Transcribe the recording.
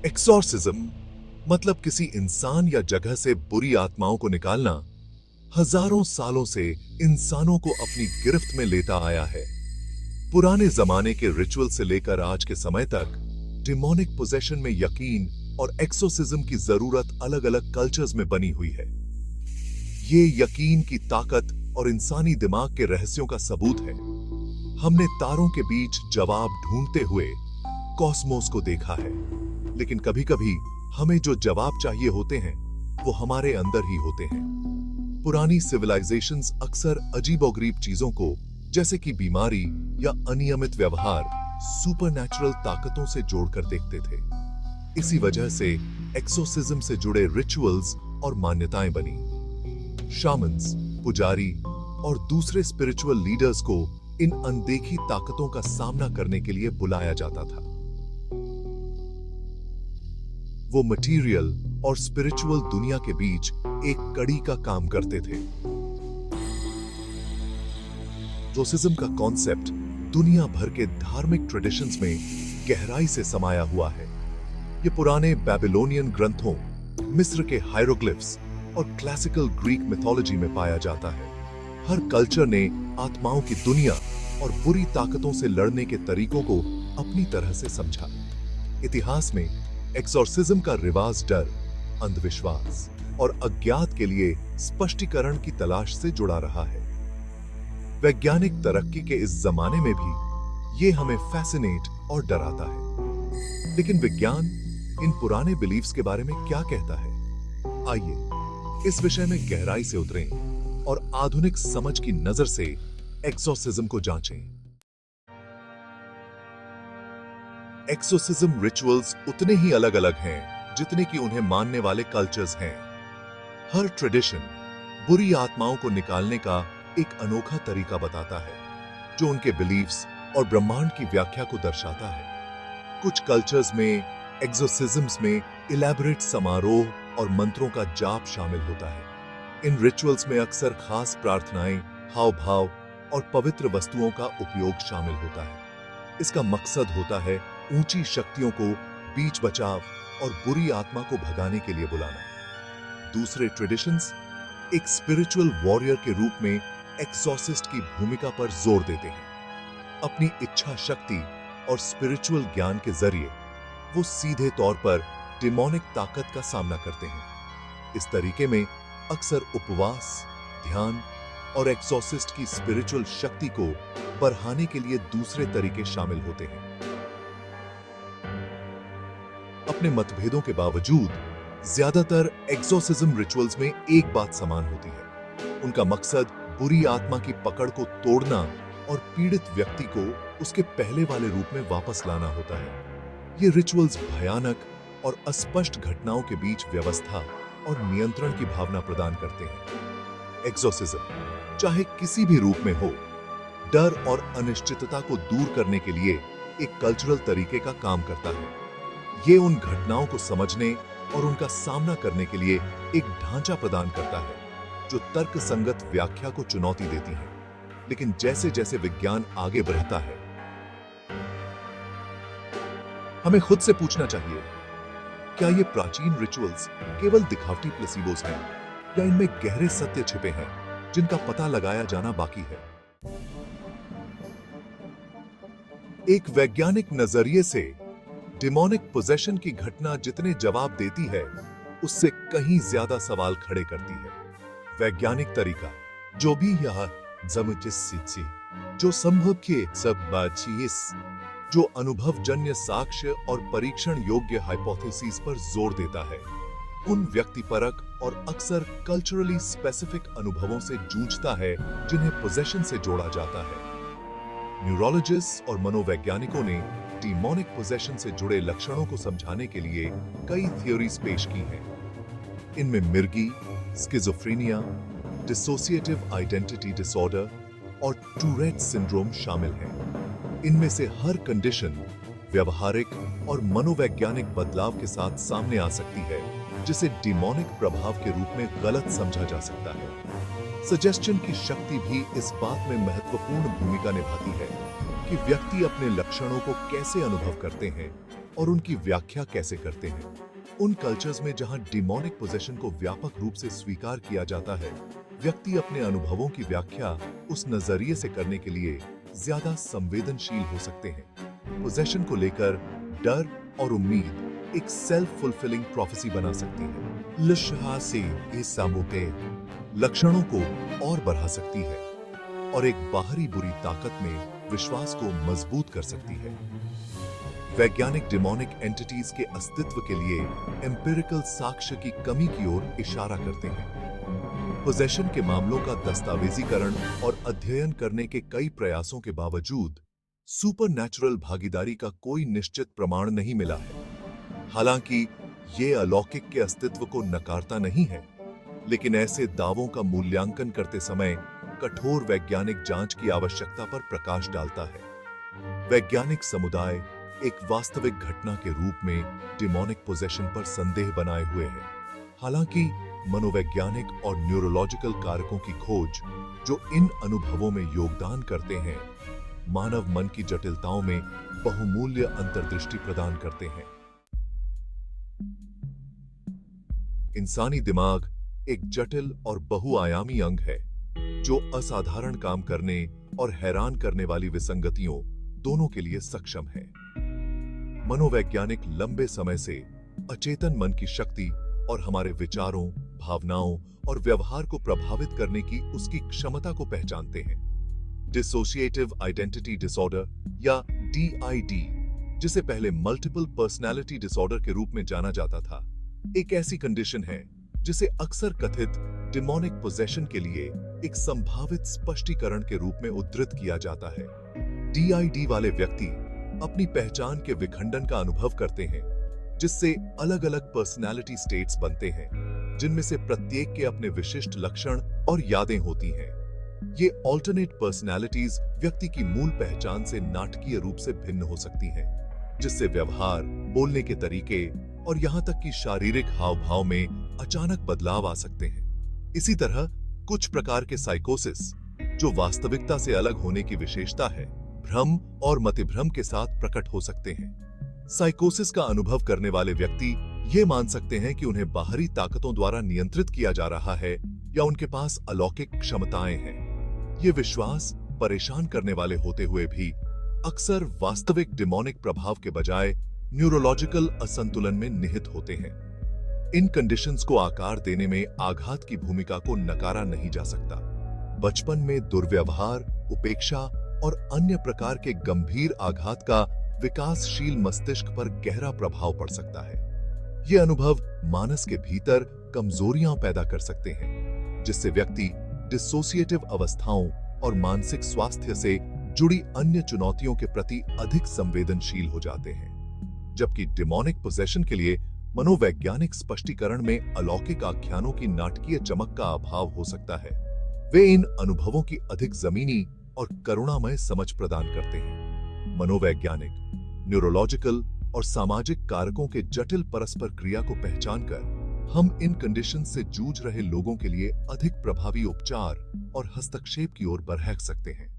Exorcism मतलब किसी इंसान या जगह से बुरी आत्माओं को निकालना हजारों सालों से इंसानों को अपनी गिरफ्त में लेता आया है। पुराने जमाने के रिचुअल से लेकर आज के समय तक डिमोनिक पोजेशन में यकीन और एक्सोर्सिज्म की जरूरत अलग अलग कल्चर्स में बनी हुई है। ये यकीन की ताकत और इंसानी दिमाग के रहस्यों का सबूत है। हमने तारों के बीच जवाब ढूंढते हुए कॉस्मोस को देखा है, लेकिन कभी-कभी हमें जो जवाब चाहिए होते हैं वो हमारे अंदर ही होते हैं। पुरानी सिविलाइजेशंस अक्सर अजीबोगरीब चीजों को, जैसे कि बीमारी या अनियमित व्यवहार, सुपरनैचुरल ताकतों से जोड़कर देखते थे। इसी वजह से एक्सोर्सिज्म से जुड़े रिचुअल्स और मान्यताएं बनी। शामन्स, पुजारी और दूसरे स्पिरिचुअल लीडर्स को इन अनदेखी ताकतों का सामना करने के लिए बुलाया जाता था। वो मटेरियल और स्पिरिचुअल दुनिया के बीच एक कड़ी का काम करते थे। एक्सोर्सिज्म का कॉन्सेप्ट दुनिया भर के धार्मिक ट्रेडिशंस में गहराई से समाया हुआ है। ये पुराने बेबीलोनियन ग्रंथों, मिस्र के हायरोग्लिफ्स और क्लासिकल ग्रीक मिथोलॉजी में पाया जाता है। हर कल्चर ने आत्माओं की दुनिया और बुरी ताकतों से लड़ने के तरीकों को अपनी तरह से समझा। इतिहास में एक्सोर्सिज्म का रिवाज डर, अंधविश्वास और अज्ञात के लिए स्पष्टीकरण की तलाश से जुड़ा रहा है। वैज्ञानिक तरक्की के इस जमाने में भी ये हमें फैसिनेट और डराता है। लेकिन विज्ञान इन पुराने बिलीफ्स के बारे में क्या कहता है? आइए इस विषय में गहराई से उतरें और आधुनिक समझ की नजर से एक्सोर्सिज्म को जांचें। एक्सोर्सिज्म रिचुअल्स उतने ही अलग अलग हैं जितने कि उन्हें मानने वाले कल्चर्स हैं। हर ट्रेडिशन बुरी आत्माओं को निकालने का एक अनोखा तरीका बताता है, जो उनके बिलीफ्स और ब्रह्मांड की व्याख्या को दर्शाता है। कुछ कल्चर्स में एक्सोर्सिज्म्स में इलैबोरेट समारोह और मंत्रों का जाप शामिल होता है। इन रिचुअल्स में अक्सर खास प्रार्थनाएं, हाव भाव और पवित्र वस्तुओं का उपयोग शामिल होता है। इसका मकसद होता है ऊंची शक्तियों को बीच बचाव और बुरी आत्मा को भगाने के लिए बुलाना। दूसरे ट्रेडिशंस एक स्पिरिचुअल वॉरियर के रूप में एक्सॉर्सिस्ट की भूमिका पर जोर देते हैं। अपनी इच्छा शक्ति और स्पिरिचुअल ज्ञान के जरिए वो सीधे तौर पर डिमोनिक ताकत का सामना करते हैं। इस तरीके में अक्सर उपवास, ध्यान और एक्सॉर्सिस्ट की स्पिरिचुअल शक्ति को बढ़ाने के लिए दूसरे तरीके शामिल होते हैं। अपने मतभेदों के बावजूद ज्यादातर एक्सोर्सिज्म रिचुअल्स में एक बात समान होती है। उनका मकसद बुरी आत्मा की पकड़ को तोड़ना और पीड़ित व्यक्ति को उसके पहले वाले रूप में वापस लाना होता है। ये रिचुअल्स भयानक और अस्पष्ट घटनाओं के बीच व्यवस्था और नियंत्रण की भावना प्रदान करते हैं। एक्सोर्सिज्म चाहे किसी भी रूप में हो, डर और अनिश्चितता को दूर करने के लिए एक कल्चरल तरीके का काम करता है। ये उन घटनाओं को समझने और उनका सामना करने के लिए एक ढांचा प्रदान करता है जो तर्कसंगत व्याख्या को चुनौती देती है। लेकिन जैसे जैसे विज्ञान आगे बढ़ता है, हमें खुद से पूछना चाहिए, क्या ये प्राचीन रिचुअल्स केवल दिखावटी प्लेसिबोस हैं या इनमें गहरे सत्य छिपे हैं जिनका पता लगाया जाना बाकी है? एक वैज्ञानिक नजरिए से डिमोनिक पोजेशन की घटना जितने जवाब देती है, उससे कहीं ज्यादा सवाल खड़े करती है। वैज्ञानिक तरीका जो भी यह जो संभव के सब बातचीत, जो अनुभवजन्य साक्ष्य और परीक्षण योग्य हाइपोथेसिस पर जोर देता है, उन व्यक्तिपरक और अक्सर कल्चरली स्पेसिफिक अनुभवों से जूझता है जिन्हें पोजेशन से जोड़ा जाता है। न्यूरोलॉजिस्ट और मनोवैज्ञानिकों ने डिमोनिक पोजेशन से जुड़े लक्षणों को समझाने के लिए कई थ्योरीज पेश की हैं। इनमें मिर्गी, स्किज़ोफ्रेनिया, डिसोसिएटिव आइडेंटिटी डिसऑर्डर और टूरेट सिंड्रोम शामिल हैं। इनमें से हर कंडीशन व्यवहारिक और मनोवैज्ञानिक बदलाव के साथ सामने आ सकती है, जिसे डिमोनिक प्रभाव के रूप में गलत समझा जा सकता है। सजेस्शन की शक्ति भी इस बात में महत्वपूर्ण भूमिका निभाती है कि व्यक्ति अपने लक्षणों को कैसे अनुभव करते हैं और उनकी व्याख्या कैसे करते हैं। उन कल्चर्स में जहां डिमोनिक पोजेशन को व्यापक रूप से स्वीकार किया जाता है, व्यक्ति अपने अनुभवों की व्याख्या उस नजरिए से करने के लिए ज्यादा संवेदनशील हो सकते हैं। पोजेशन को लेकर डर और उम्मीद एक सेल्फ फुलफिलिंग प्रोफेसी बना सकती है। लिशहा से इस सामूहिक लक्षणों को और बढ़ा सकती है और एक बाहरी बुरी ताकत में विश्वास को मजबूत कर सकती है। वैज्ञानिक डिमोनिक एंटिटीज के अस्तित्व के लिए एम्पिरिकल साक्ष्य की कमी की ओर इशारा करते हैं। पोजेशन के मामलों का दस्तावेजीकरण और अध्ययन करने के कई प्रयासों के बावजूद सुपरनैचुरल भागीदारी का कोई निश्चित प्रमाण नहीं मिला है। हालांकि ये अलौकिक के अस्तित्व को नकारता नहीं है, लेकिन ऐसे दावों का मूल्यांकन करते समय कठोर वैज्ञानिक जांच की आवश्यकता पर प्रकाश डालता है। वैज्ञानिक समुदाय एक वास्तविक घटना के रूप में डिमोनिक पोजेशन पर संदेह बनाए हुए है। हालांकि मनोवैज्ञानिक और न्यूरोलॉजिकल कारकों की खोज जो इन अनुभवों में योगदान करते हैं, मानव मन की जटिलताओं में बहुमूल्य अंतर्दृष्टि प्रदान करते हैं। इंसानी दिमाग एक जटिल और बहुआयामी अंग है जो असाधारण काम करने और हैरान करने वाली विसंगतियों दोनों के लिए सक्षम है। मनोवैज्ञानिक लंबे समय से अचेतन मन की शक्ति और हमारे विचारों, भावनाओं और व्यवहार को प्रभावित करने की उसकी क्षमता को पहचानते हैं। डिसोसिएटिव आइडेंटिटी डिसऑर्डर या DID, जिसे पहले मल्टीपल पर्सनैलिटी डिसऑर्डर के रूप में जाना जाता था, एक ऐसी कंडीशन है जिसे अक्सर कथित डिमोनिक पोजेशन के लिए एक संभावित स्पष्टीकरण के रूप में उद्धृत किया जाता है। DID वाले व्यक्ति अपनी पहचान के विखंडन का अनुभव करते हैं, जिससे अलग-अलग पर्सनैलिटी स्टेट्स बनते हैं, जिनमें से प्रत्येक के अपने विशिष्ट लक्षण और यादें होती हैं। ये ऑल्टरनेट पर्सनैलिटीज व्यक्ति की मूल पहचान से नाटकीय रूप से भिन्न हो सकती हैं, जिससे व्यवहार, बोलने के तरीके और यहां तक कि शारीरिक हाव-भाव में अचानक बदलाव आ सकते हैं। इसी तरह कुछ प्रकार के साइकोसिस, जो वास्तविकता से अलग होने की विशेषता है, भ्रम और मतिभ्रम के साथ प्रकट हो सकते हैं। साइकोसिस का अनुभव करने वाले व्यक्ति ये मान सकते हैं कि उन्हें बाहरी ताकतों द्वारा नियंत्रित किया जा रहा है या उनके पास अलौकिक क्षमताएं हैं। ये विश्वास परेशान करने वाले होते हुए भी अक्सर वास्तविक डिमोनिक प्रभाव के बजाय न्यूरोलॉजिकल असंतुलन में निहित होते हैं। इन कंडीशंस को आकार देने में आघात की भूमिका को नकारा नहीं जा सकता। बचपन में दुर्व्यवहार, उपेक्षा और अन्य प्रकार के गंभीर आघात का विकासशील मस्तिष्क पर गहरा प्रभाव पड़ सकता है। ये अनुभव मानस के भीतर कमजोरियां पैदा कर सकते हैं, जिससे व्यक्ति डिसोसिएटिव अवस्थाओं और मानसिक स्वास्थ्य से जुड़ी अन्य चुनौतियों के प्रति अधिक संवेदनशील हो जाते हैं। जबकि डिमोनिक पोजेशन के लिए मनोवैज्ञानिक स्पष्टीकरण में अलौकिक आख्यानों की नाटकीय चमक का अभाव हो सकता है, वे इन अनुभवों की अधिक जमीनी और करुणामय समझ प्रदान करते हैं। मनोवैज्ञानिक, न्यूरोलॉजिकल और सामाजिक कारकों के जटिल परस्पर क्रिया को पहचानकर हम इन कंडीशन से जूझ रहे लोगों के लिए अधिक प्रभावी उपचार और हस्तक्षेप की ओर बढ़ सकते हैं।